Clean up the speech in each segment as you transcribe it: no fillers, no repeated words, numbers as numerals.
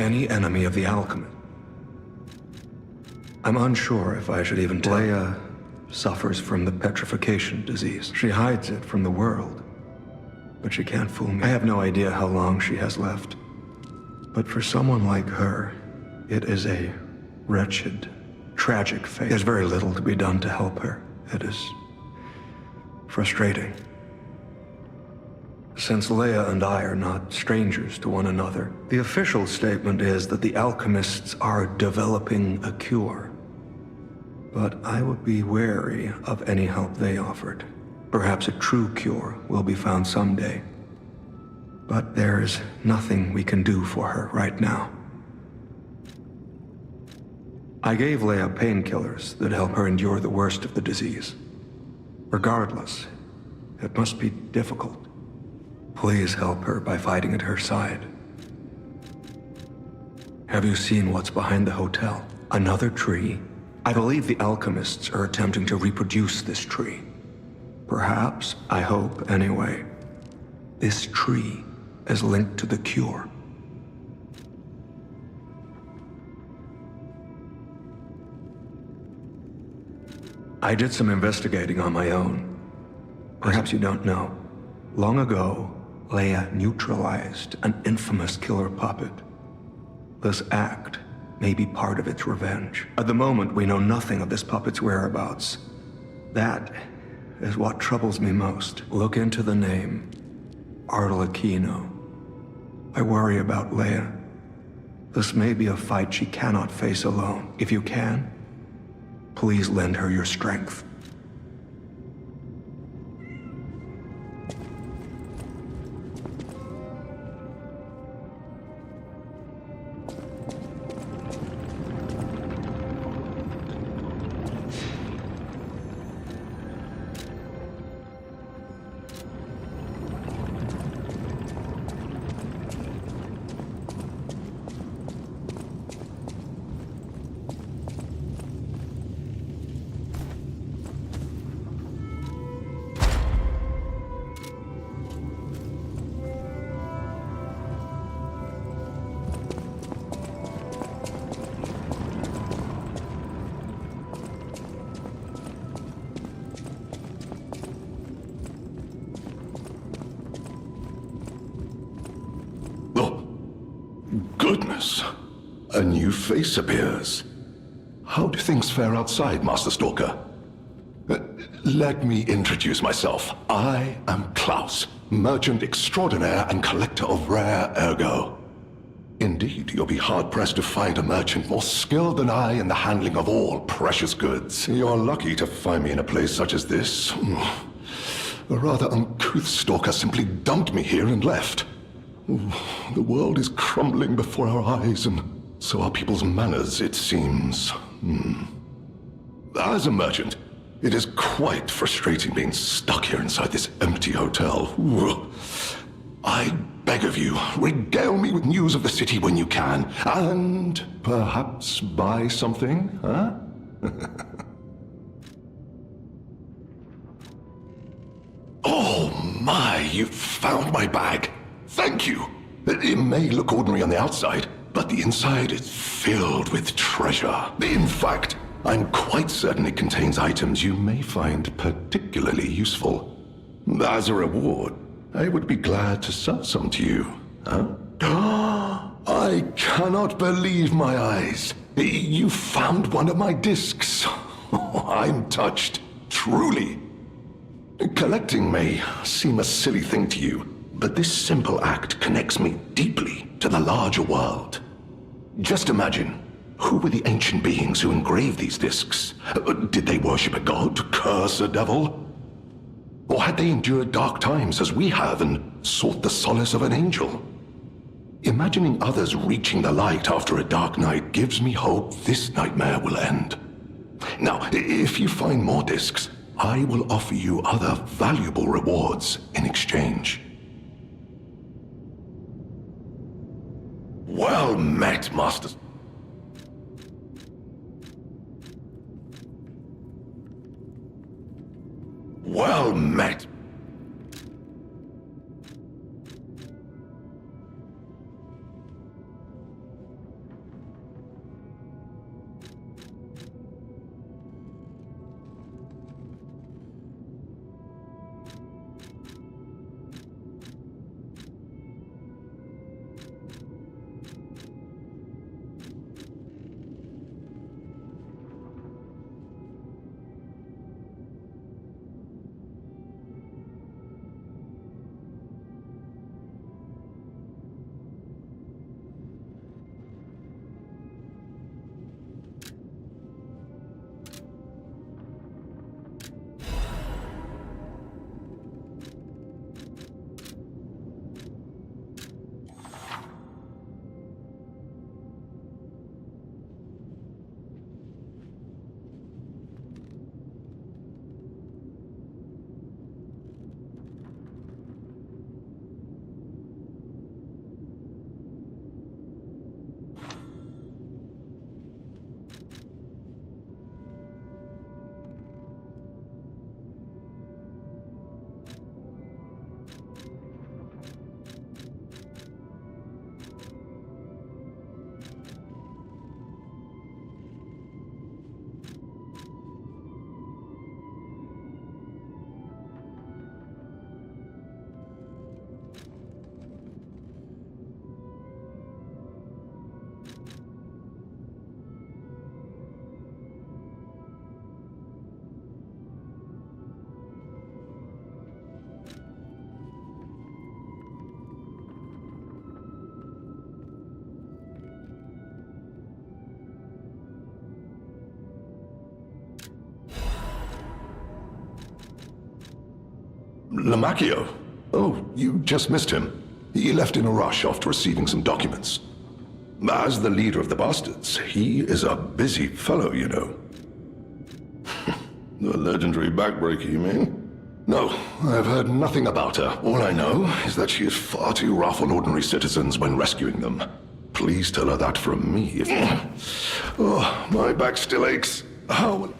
any enemy of the alchemist. I'm unsure if I should even tell. Leia suffers from the petrification disease. She hides it from the world, but she can't fool me. I have no idea how long she has left. But for someone like her, it is a wretched, tragic fate. There's very little to be done to help her. It is frustrating. Since Leia and I are not strangers to one another, the official statement is that the alchemists are developing a cure. But I would be wary of any help they offered. Perhaps a true cure will be found someday. But there's nothing we can do for her right now. I gave Leia painkillers that help her endure the worst of the disease. Regardless, it must be difficult. Please help her by fighting at her side. Have you seen what's behind the hotel? Another tree? I believe the alchemists are attempting to reproduce this tree. Perhaps, I hope anyway, this tree is linked to the cure. I did some investigating on my own. Perhaps you don't know. Long ago, Leia neutralized an infamous killer puppet. This act may be part of its revenge. At the moment, we know nothing of this puppet's whereabouts. That is what troubles me most. Look into the name, Arlecchino. I worry about Leia. This may be a fight she cannot face alone. If you can, please lend her your strength. Goodness, a new face appears. How do things fare outside, Master Stalker? Let me introduce myself. I am Klaus, merchant extraordinaire and collector of rare ergo. Indeed, you'll be hard-pressed to find a merchant more skilled than I in the handling of all precious goods. You're lucky to find me in a place such as this. A rather uncouth stalker simply dumped me here and left. The world is crumbling before our eyes, and so are people's manners, it seems. As a merchant, it is quite frustrating being stuck here inside this empty hotel. I beg of you, regale me with news of the city when you can, and perhaps buy something, huh? Oh my, you found my bag. Thank you. It may look ordinary on the outside, but the inside is filled with treasure. In fact, I'm quite certain it contains items you may find particularly useful. As a reward, I would be glad to sell some to you, huh? I cannot believe my eyes. You found one of my discs. I'm touched, truly. Collecting may seem a silly thing to you, but this simple act connects me deeply to the larger world. Just imagine, who were the ancient beings who engraved these discs? Did they worship a god, curse a devil? Or had they endured dark times as we have and sought the solace of an angel? Imagining others reaching the light after a dark night gives me hope this nightmare will end. Now, if you find more discs, I will offer you other valuable rewards in exchange. Well met, Master. Well met. Lamacchio? Oh, you just missed him. He left in a rush after receiving some documents. As the leader of the bastards, he is a busy fellow, you know. The legendary backbreaker, you mean? No, I've heard nothing about her. All I know is that she is far too rough on ordinary citizens when rescuing them. Please tell her that from me if... Oh, my back still aches. How will...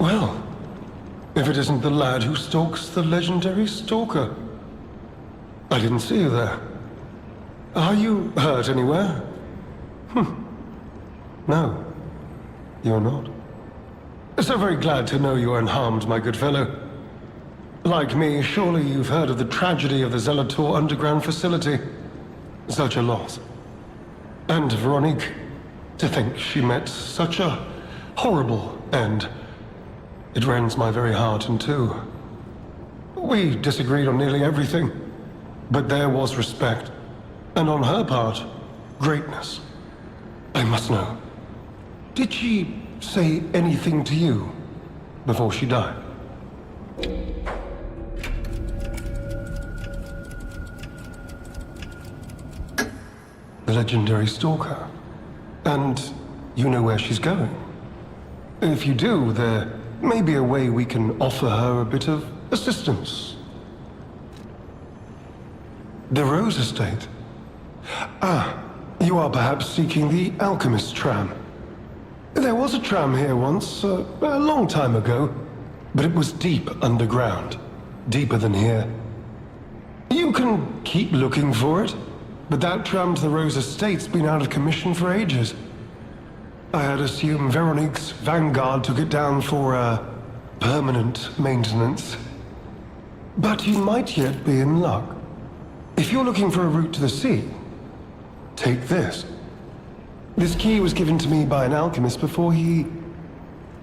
Well, if it isn't the lad who stalks the legendary stalker. I didn't see you there. Are you hurt anywhere? No, you're not. So very glad to know you are unharmed, my good fellow. Like me, surely you've heard of the tragedy of the Zelator underground facility. Such a loss. And Veronique, to think she met such a horrible end. It rends my very heart in two. We disagreed on nearly everything, but there was respect. And on her part, greatness. I must know. Did she say anything to you before she died? The legendary stalker. And you know where she's going? If you do, there may be a way we can offer her a bit of assistance. The Rose Estate. Ah, you are perhaps seeking the Alchemist tram. There was a tram here once, a long time ago, but it was deep underground. Deeper than here. You can keep looking for it, but that tram to the Rose Estate's been out of commission for ages. I had assumed Veronique's Vanguard took it down for, permanent maintenance. But you might yet be in luck. If you're looking for a route to the sea, take this. This key was given to me by an alchemist before he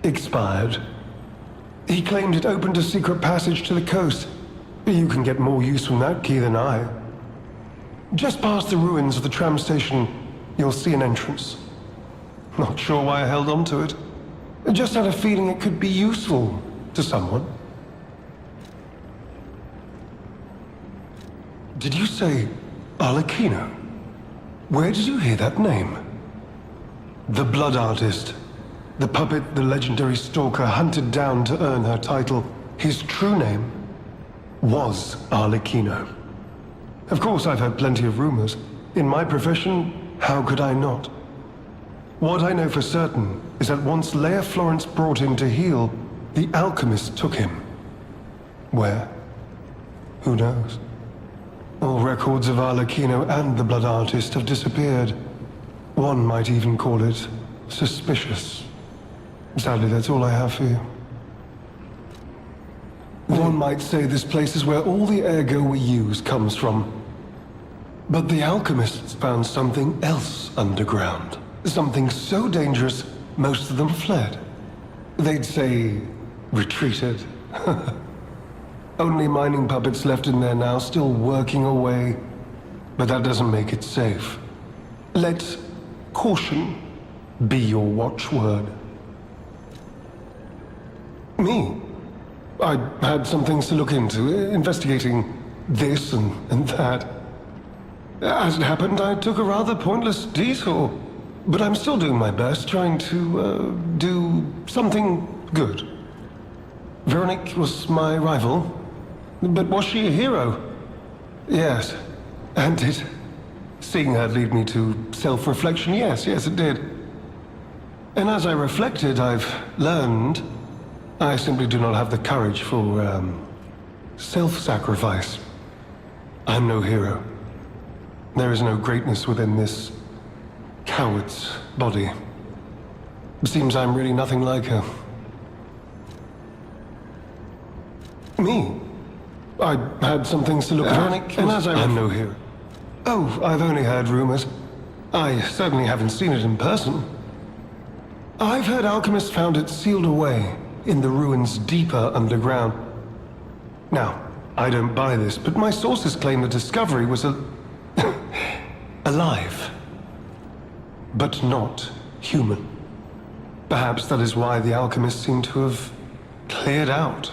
expired. He claimed it opened a secret passage to the coast. You can get more use from that key than I. Just past the ruins of the tram station, you'll see an entrance. Not sure why I held on to it. I just had a feeling it could be useful to someone. Did you say Arlecchino? Where did you hear that name? The Blood Artist. The puppet the legendary stalker hunted down to earn her title. His true name was Arlecchino. Of course, I've heard plenty of rumors. In my profession, how could I not? What I know for certain is that once Leia Florence brought him to heal, the alchemist took him. Where? Who knows? All records of Arlecchino and the Blood Artist have disappeared. One might even call it suspicious. Sadly, that's all I have for you. One might say this place is where all the ergo we use comes from. But the alchemists found something else underground. Something so dangerous, most of them fled. They'd say, retreated. Only mining puppets left in there now, still working away. But that doesn't make it safe. Let caution be your watchword. Me? I had some things to look into, investigating this and that. As it happened, I took a rather pointless detour. But I'm still doing my best, trying to, do something good. Veronique was my rival, but was she a hero? Yes, and did seeing her lead me to self-reflection? Yes, it did. And as I reflected, I've learned I simply do not have the courage for, self-sacrifice. I'm no hero. There is no greatness within this coward's body. It seems I'm really nothing like her. Me? I had some things to look at, and as I'm no hero. Oh, I've only heard rumors. I certainly haven't seen it in person. I've heard alchemists found it sealed away in the ruins deeper underground. Now, I don't buy this, but my sources claim the discovery was alive. But not human. Perhaps that is why the alchemists seem to have cleared out.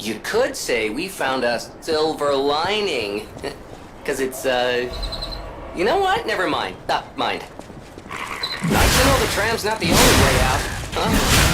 You could say we found a silver lining. Because it's, You know what? Never mind. Mind. Nice to know the tram's not the only way out, huh?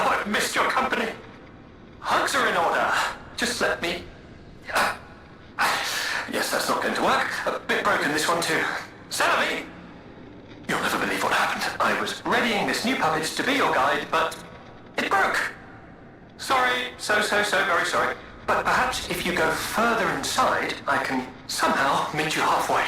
I've missed your company. Hugs are in order. Just let me... Yes, that's not going to work. A bit broken, this one too. Sammy! You'll never believe what happened. I was readying this new puppet to be your guide, but it broke. Sorry, so very sorry. But perhaps if you go further inside, I can somehow meet you halfway.